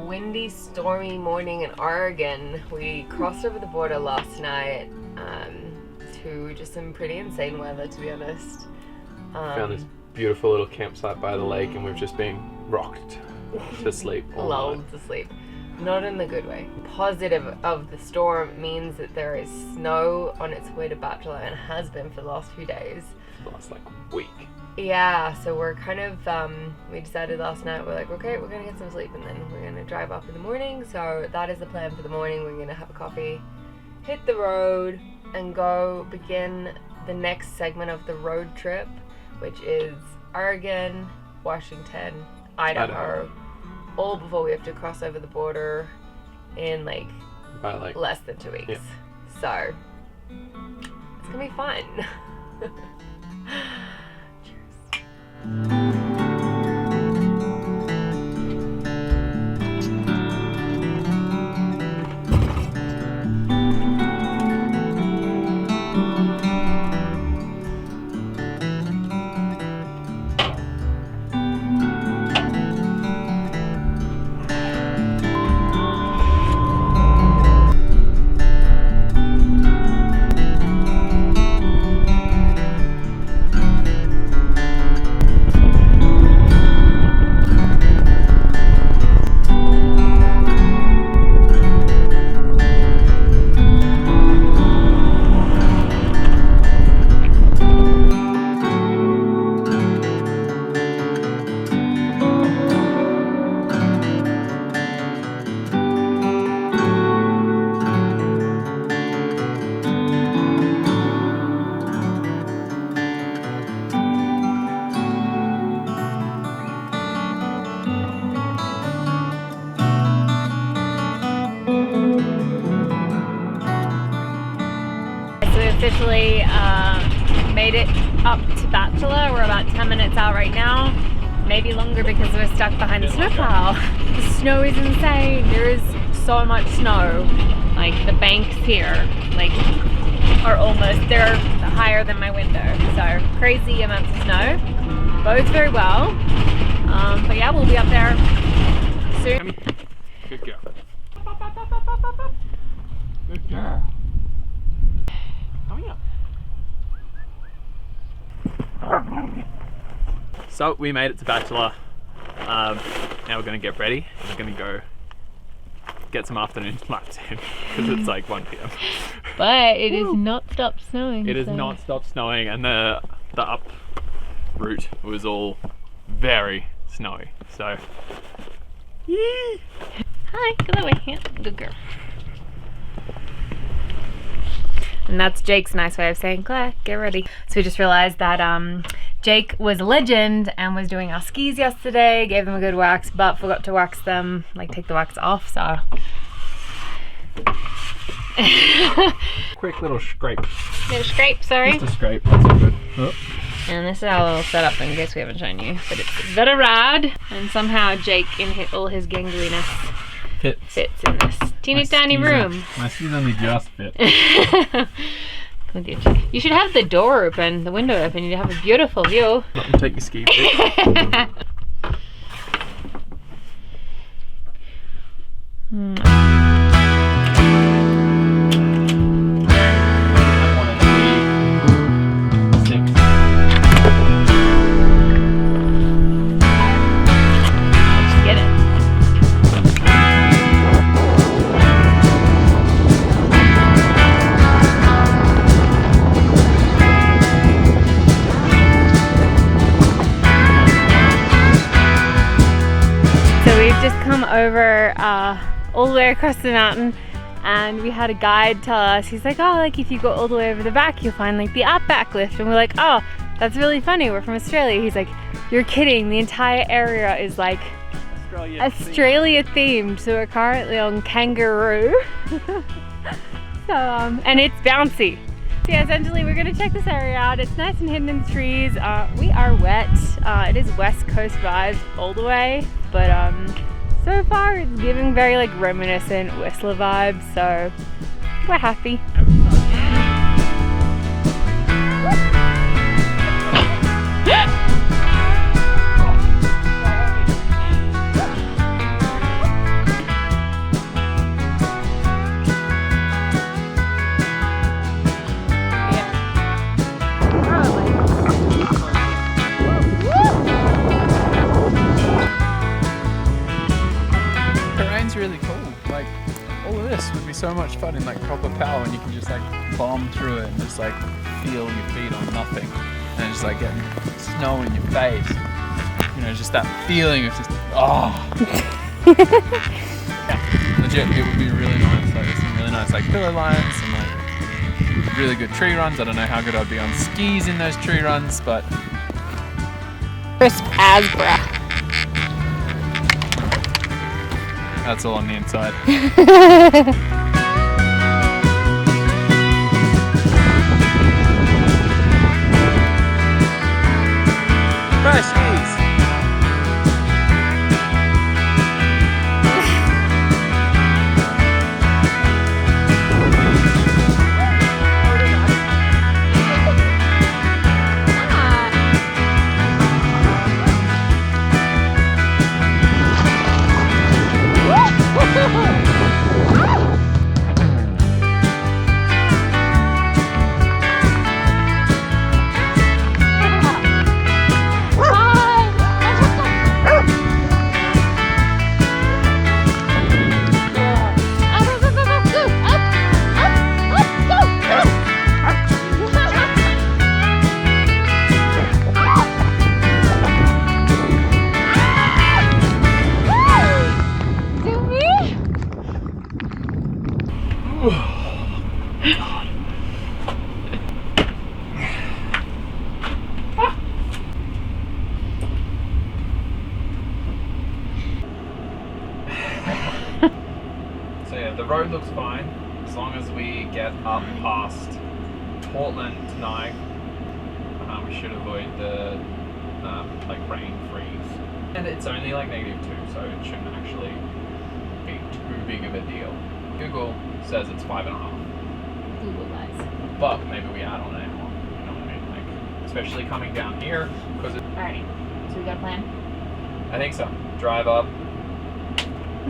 windy, stormy morning in Oregon. We crossed over the border last night to just some pretty insane weather, to be honest. Found this beautiful little campsite by the lake, and we've just been rocked to sleep all lulled night. to sleep. Not in the good way. Positive of the storm means that there is snow on its way to Bachelor and has been for the last few days. For the last week. Yeah, so we're kind of, we decided last night, we're like, okay, we're gonna get some sleep and then we're gonna drive up in the morning. So that is the plan for the morning. We're gonna have a coffee, hit the road, and go begin the next segment of the road trip, which is Oregon, Washington, Idaho. All before we have to cross over the border in by less than 2 weeks. Yeah. So it's gonna be fun. Cheers. Officially made it up to Bachelor. We're about 10 minutes out right now, maybe longer because we're stuck behind the snowplow. The snow is insane. There is so much snow. The banks here are almost, they're higher than my window. So crazy amounts of snow. Bodes very well. But yeah, we'll be up there soon. Good girl. Good girl. So we made it to Bachelor. Now we're gonna get ready. We're gonna go get some afternoon laps in because it's 1 p.m. But it is not stopped snowing. It has not stopped snowing, and the up route was all very snowy. So, yee! Hi, go that way. Yeah, good girl. And that's Jake's nice way of saying, Claire, get ready. So we just realized that Jake was a legend and was doing our skis yesterday, gave them a good wax, but forgot to wax them, take the wax off, so. Quick little scrape. Little scrape, sorry. Just a scrape, that's all good. Oh. And this is our little setup in case we haven't shown you, but it's very rad. And somehow Jake, in all his gangliness, fits in this teeny tiny room. My skis only just fit. You should have the door open, the window open. You'd have a beautiful view. Let me take your ski fit. Over all the way across the mountain, and we had a guide tell us, he's like, oh, if you go all the way over the back you'll find the outback lift, and we're like, oh, that's really funny, we're from Australia. He's like, you're kidding, the entire area is Australia themed. So we're currently on Kangaroo. So and it's bouncy. So yeah, essentially we're gonna check this area out. It's nice and hidden in the trees. We are wet. It is West Coast vibes all the way, but so far it's giving very reminiscent Whistler vibes, so we're happy. seems really cool. Like, all of this would be so much fun in like proper power, and you can just like bomb through it and just like feel your feet on nothing, and just like getting snow in your face. You know, just that feeling of just legit, it would be really nice. Like, there's some really nice like pillow lines, and like really good tree runs. I don't know how good I'd be on skis in those tree runs, but crisp as breath. that's all on the inside. Fresh skis. So yeah, the road looks fine as long as we get up past Portland tonight. We should avoid the like rain freeze, and it's only like -2, so it shouldn't actually be too big of a deal. Google says it's 5.5. Google lies. But maybe we add on an hour. You know what I mean? Like, especially coming down here, because Alrighty, so we got a plan? I think so. Drive up,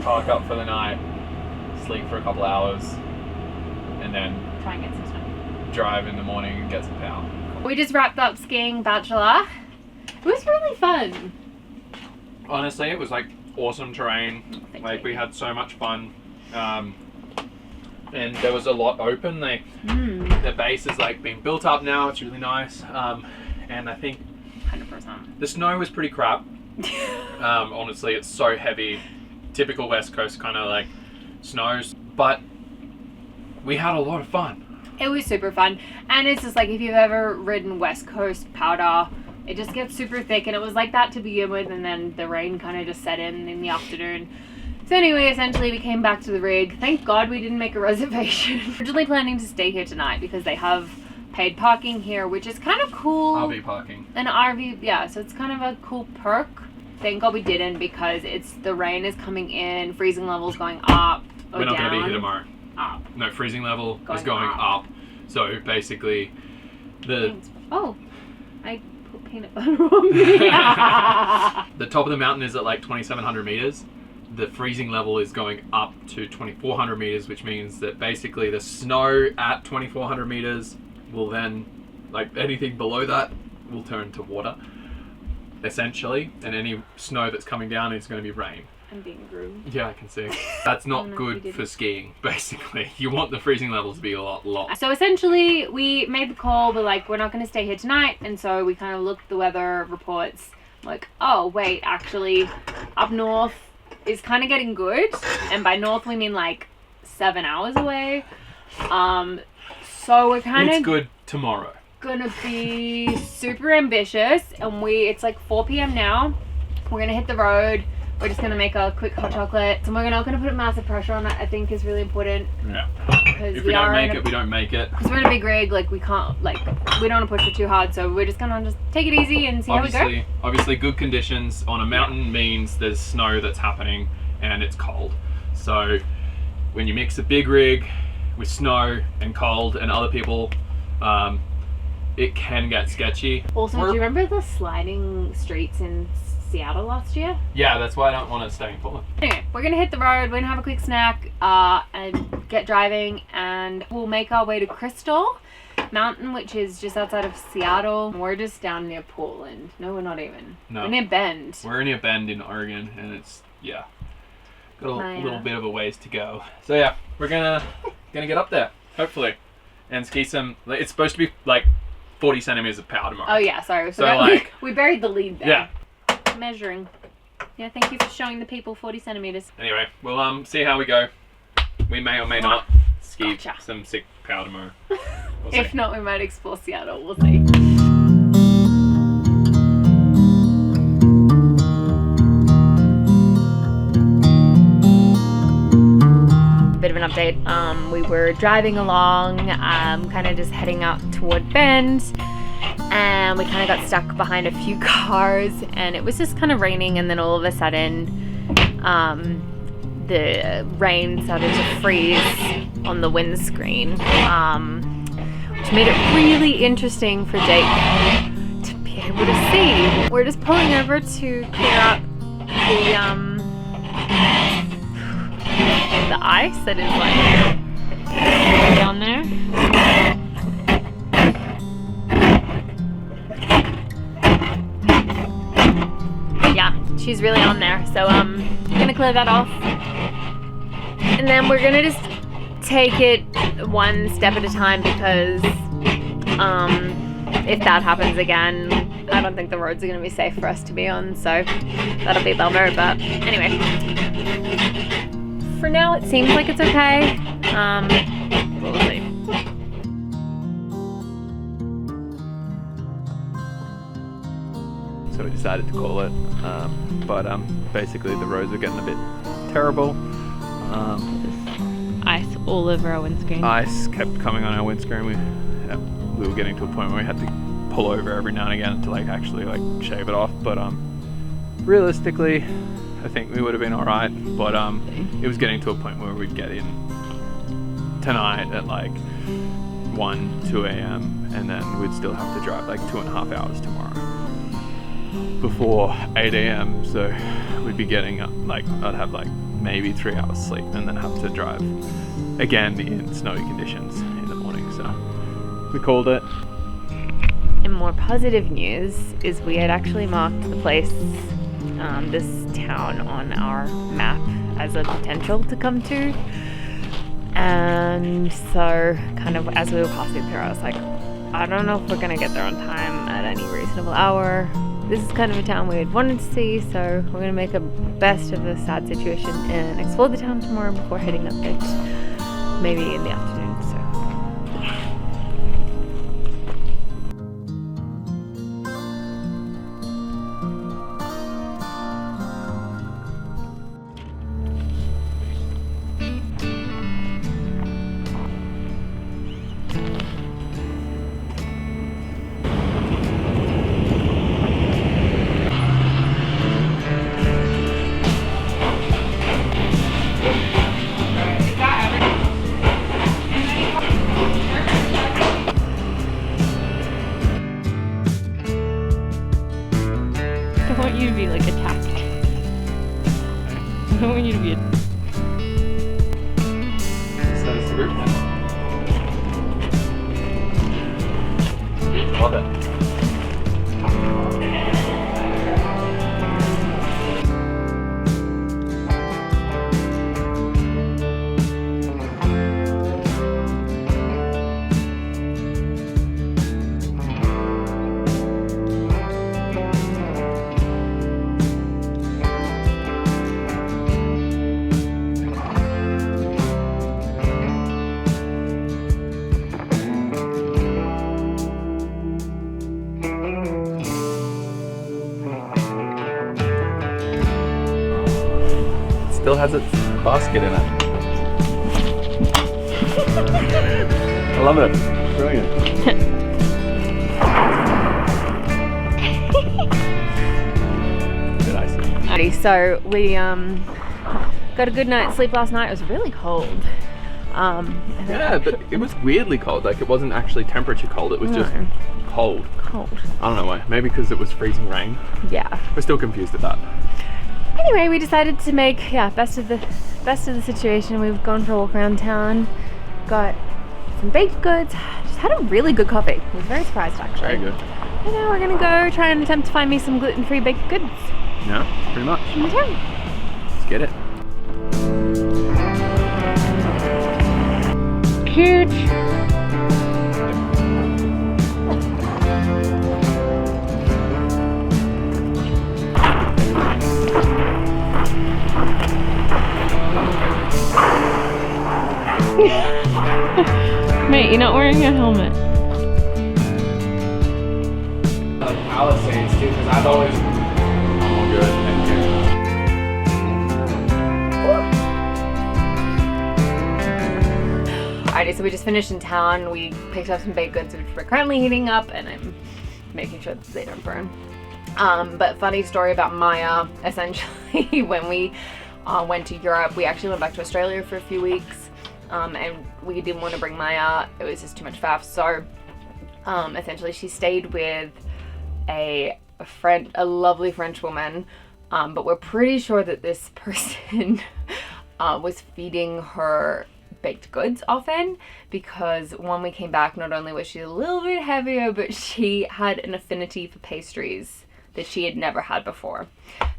park up for the night, sleep for a couple hours, and then Try and get some snow. drive in the morning and get some power. We just wrapped up skiing Bachelor. It was really fun. Honestly, it was like awesome terrain. Thank Like you. we had so much fun. And there was a lot open. The base is like being built up now. It's really nice. And I think 100%. the snow was pretty crap. Honestly, it's so heavy. Typical West Coast kind of like snows. But we had a lot of fun. It was super fun. And it's just like if you've ever ridden West Coast powder, it just gets super thick, and it was like that to begin with, and then the rain kind of just set in the afternoon. So anyway, essentially we came back to the rig. Thank God we didn't make a reservation. Originally planning to stay here tonight because they have paid parking here, which is kind of cool. RV parking. An RV, yeah, so it's kind of a cool perk. Thank God we didn't, because the rain is coming in, freezing levels going up or We're not down. going to be here tomorrow. Up. No, freezing level is Going going up. So basically, Oh, I put peanut butter on me. the top of the mountain is at like 2,700 meters. The freezing level is going up to 2,400 meters, which means that basically the snow at 2,400 meters will then, like anything below that, will turn to water, essentially. And any snow that's coming down is going to be rain. I'm being rude. Yeah, I can see. That's not we good didn't. for skiing, basically. You want the freezing levels to be a lot. So essentially, we made the call, but like, we're not going to stay here tonight. And so we kind of looked at the weather reports, like, oh, wait, actually, up north is kind of getting good. And by north, we mean like 7 hours away. So we're kind It's of good tomorrow. gonna be super ambitious. And it's like 4 p.m. now. We're going to hit the road. We're just going to make a quick hot chocolate. So we're not going to put massive pressure on it, I think is really important. Yeah. Because If we don't make it, we don't make it. Because we're in a big rig, like we can't, like, we don't want to push it too hard, so we're just gonna just take it easy and see how we go. Obviously, good conditions on a mountain means there's snow that's happening and it's cold. So when you mix a big rig with snow and cold and other people, it can get sketchy. Also, do you remember the sliding streets in Seattle last year? Yeah, that's why I don't want to stay in Portland. Anyway, we're gonna hit the road, we're gonna have a quick snack, and get driving, and we'll make our way to Crystal Mountain, which is just outside of Seattle. We're just down near Portland. No, we're not even. No. We're near Bend. We're near Bend in Oregon, and it's, yeah. Got a little bit of a ways to go. So yeah, we're gonna get up there, hopefully, and ski some. It's supposed to be like 40 centimeters of power tomorrow. Oh yeah, sorry. So like, we buried the lead there. Yeah. Measuring. Yeah, thank you for showing the people 40 centimeters. Anyway, we'll see how we go. We may or may not ski some sick power tomorrow. We'll if not, we might explore Seattle. We'll see. Bit of an update. We were driving along, kind of just heading out toward Bend, and we kind of got stuck behind a few cars, and it was just kind of raining, and then all of a sudden the rain started to freeze on the windscreen, which made it really interesting for Jake to be able to see. We're just pulling over to clear out the ice that is like down there. Yeah, she's really on there. So we're gonna clear that off, and then we're gonna just take it one step at a time, because if that happens again, I don't think the roads are gonna be safe for us to be on. So that'll be a bummer. But anyway. For now, it seems like it's okay. We'll see. So we decided to call it, but basically the roads are getting a bit terrible. Ice all over our windscreen. Ice kept coming on our windscreen. We were getting to a point where we had to pull over every now and again to like actually like shave it off. But realistically, I think we would have been all right, but it was getting to a point where we'd get in tonight at like 2 a.m. and then we'd still have to drive like 2.5 hours tomorrow before 8 a.m. So we'd be getting up, like I'd have like maybe 3 hours sleep and then have to drive again in snowy conditions in the morning. So we called it. And more positive news is we had actually marked the place, this town on our map as a potential to come to, and so kind of as we were passing through, I was like, I don't know if we're gonna get there on time at any reasonable hour. This is kind of a town we had wanted to see, so we're gonna make a best of the sad situation and explore the town tomorrow before heading up it, maybe in the afternoon. So I want you to be like attacked. I don't want you to be So it's the group then. Love it. Still has its basket in it. I love it. Brilliant. Bit icy. Alrighty, so we got a good night's sleep last night. It was really cold. Yeah, but it was weirdly cold. Like it wasn't actually temperature cold. It was just cold. Cold. I don't know why. Maybe because it was freezing rain. Yeah. We're still confused at that. Anyway, we decided to make best of the situation. We've gone for a walk around town, got some baked goods, just had a really good coffee. I was very surprised actually. Very good. And now we're gonna go try and attempt to find me some gluten-free baked goods Yeah, pretty much. in the town. Let's get it. cute. Mate, you're not wearing your helmet. Like Palisades too, because I've always. I'm all good, thank you. Alrighty, so we just finished in town. We picked up some baked goods which we're currently heating up, and I'm making sure that they don't burn. But funny story about Maya. Essentially, when we went to Europe, we actually went back to Australia for a few weeks. And we didn't want to bring Maya. It was just too much faff. So essentially she stayed with a lovely French woman. But we're pretty sure that this person was feeding her baked goods often, because when we came back, not only was she a little bit heavier, but she had an affinity for pastries that she had never had before.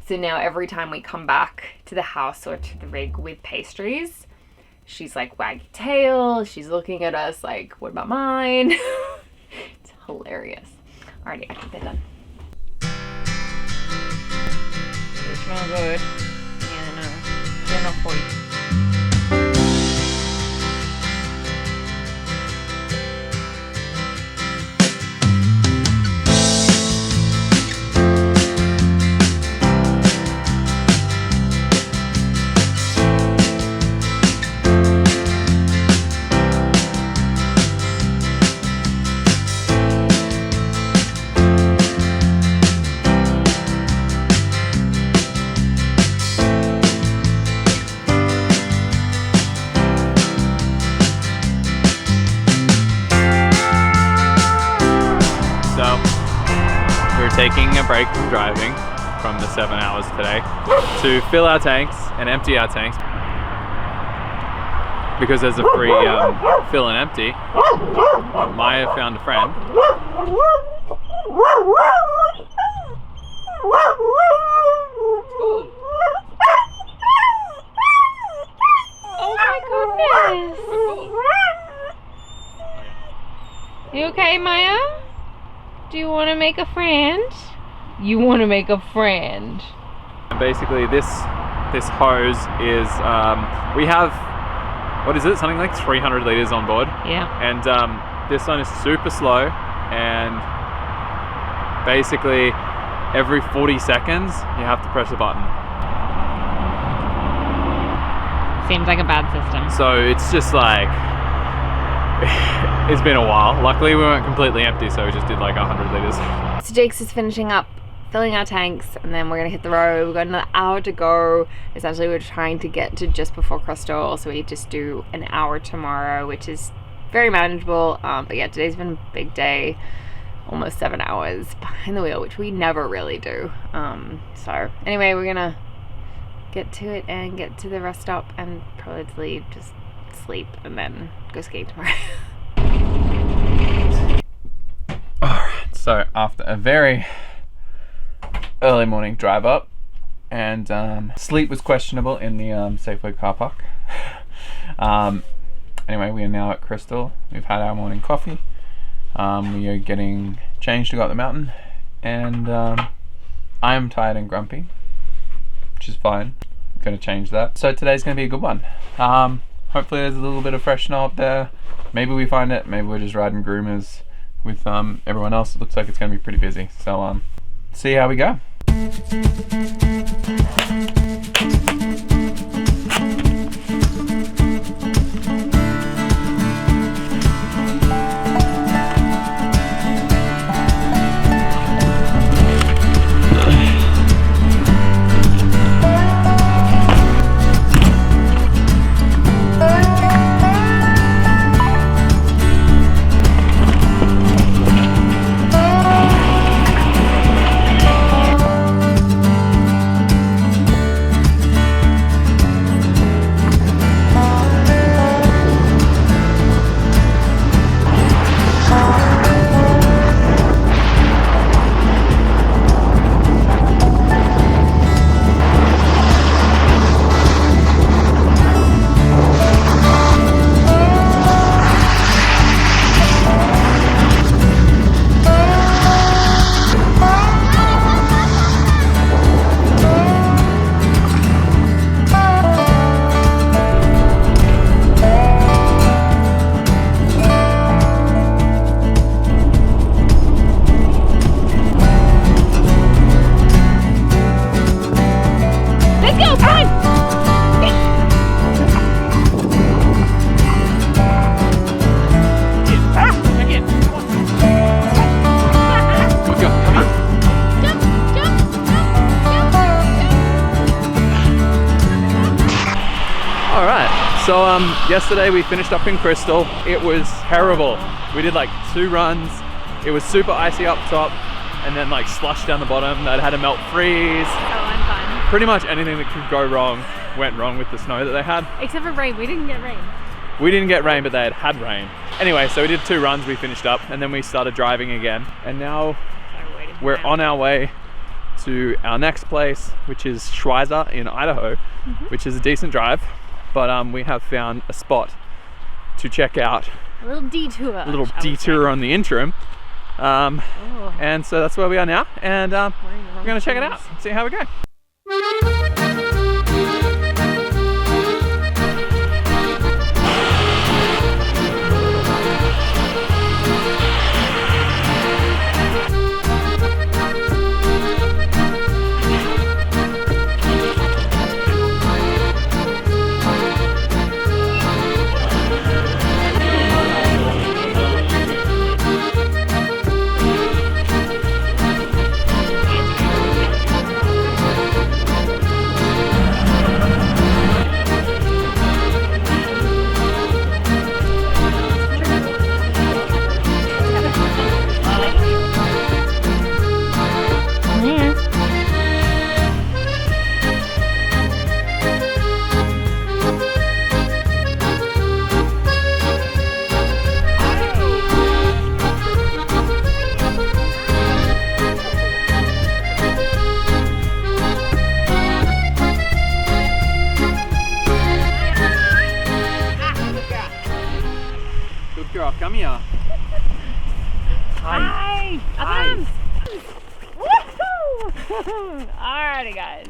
So now every time we come back to the house or to the rig with pastries, she's like waggy tail, she's looking at us like, what about mine? It's hilarious. Alrighty, I think they're done. They smell good. Yeah, no, they're not for you. Taking a break from driving from the 7 hours today to fill our tanks and empty our tanks, because there's a free fill and empty. Maya found a friend. Oh my goodness! You okay, Maya? Do you want to make a friend? You want to make a friend. Basically, this hose is, we have, what is it? Something like 300 liters on board. Yeah. And this one is super slow, and basically every 40 seconds you have to press a button. Seems like a bad system. So it's just like, it's been a while. Luckily we weren't completely empty, so we just did like 100 liters. So Jake's is finishing up filling our tanks, and then we're gonna hit the road. We've got another hour to go. Essentially we're trying to get to just before Crystal, so we just do an hour tomorrow, which is very manageable. But yeah, today's been a big day. Almost 7 hours behind the wheel, which we never really do. So anyway, we're gonna get to it and get to the rest stop and probably just sleep and then go skiing tomorrow. Alright, so after a very early morning drive up, and sleep was questionable in the Safeway car park. Anyway, we are now at Crystal. We've had our morning coffee. We are getting changed to go up the mountain, and I am tired and grumpy, which is fine. I'm gonna change that. So today's gonna be a good one. Hopefully there's a little bit of fresh snow up there. Maybe we find it. Maybe we're just riding groomers with everyone else. It looks like it's gonna be pretty busy. So see how we go. So yesterday we finished up in Crystal. It was terrible. We did like 2 runs. It was super icy up top and then like slush down the bottom that had a melt freeze. So unfun. Pretty much anything that could go wrong went wrong with the snow that they had. Except for rain. We didn't get rain. We didn't get rain, but they had rain. Anyway, so we did 2 runs, we finished up, and then we started driving again. And now we're on our way to our next place, which is Schweizer in Idaho, which is a decent drive. But we have found a spot to check out. A little detour. A little detour on the interim. And so that's where we are now. And we're going to check it out, see how we go. Come here. Hi. Hi. Woohoo! Alrighty, guys.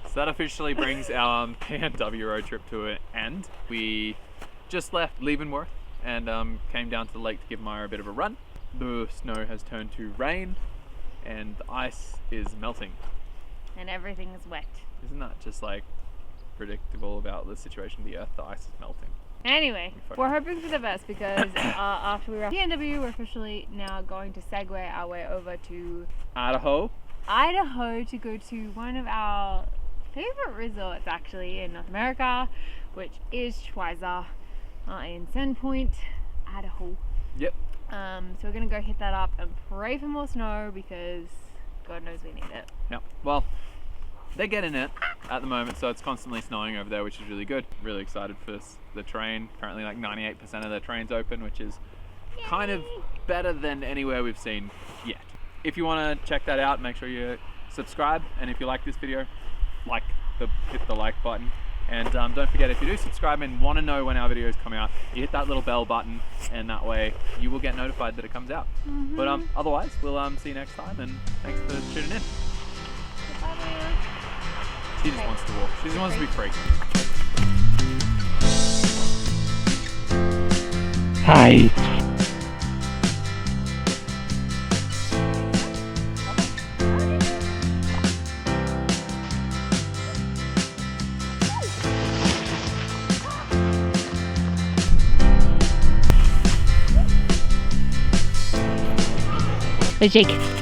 So that officially brings our PNW road trip to an end. We just left Leavenworth and came down to the lake to give Maya a bit of a run. The snow has turned to rain and the ice is melting. And everything is wet. Isn't that just like predictable about the situation of the earth? The ice is melting. Anyway, we're hoping for the best because after we were at PNW, we're officially now going to segue our way over to Idaho to go to one of our favorite resorts actually in North America, which is Schweizer in Sandpoint, Idaho. Yep. So we're gonna go hit that up and pray for more snow because God knows we need it. Yep. Well, they're getting it at the moment, so it's constantly snowing over there, which is really good. Really excited for the train. Apparently like 98% of the train's open, which is kind of better than anywhere we've seen yet. If you want to check that out, make sure you subscribe, and if you like this video, hit the like button. And don't forget, if you do subscribe and want to know when our videos come out, you hit that little bell button, and that way you will get notified that it comes out. But otherwise, we'll see you next time, and thanks for tuning in. Bye. She just wants to walk. She just wants to be free. Hi. Jake.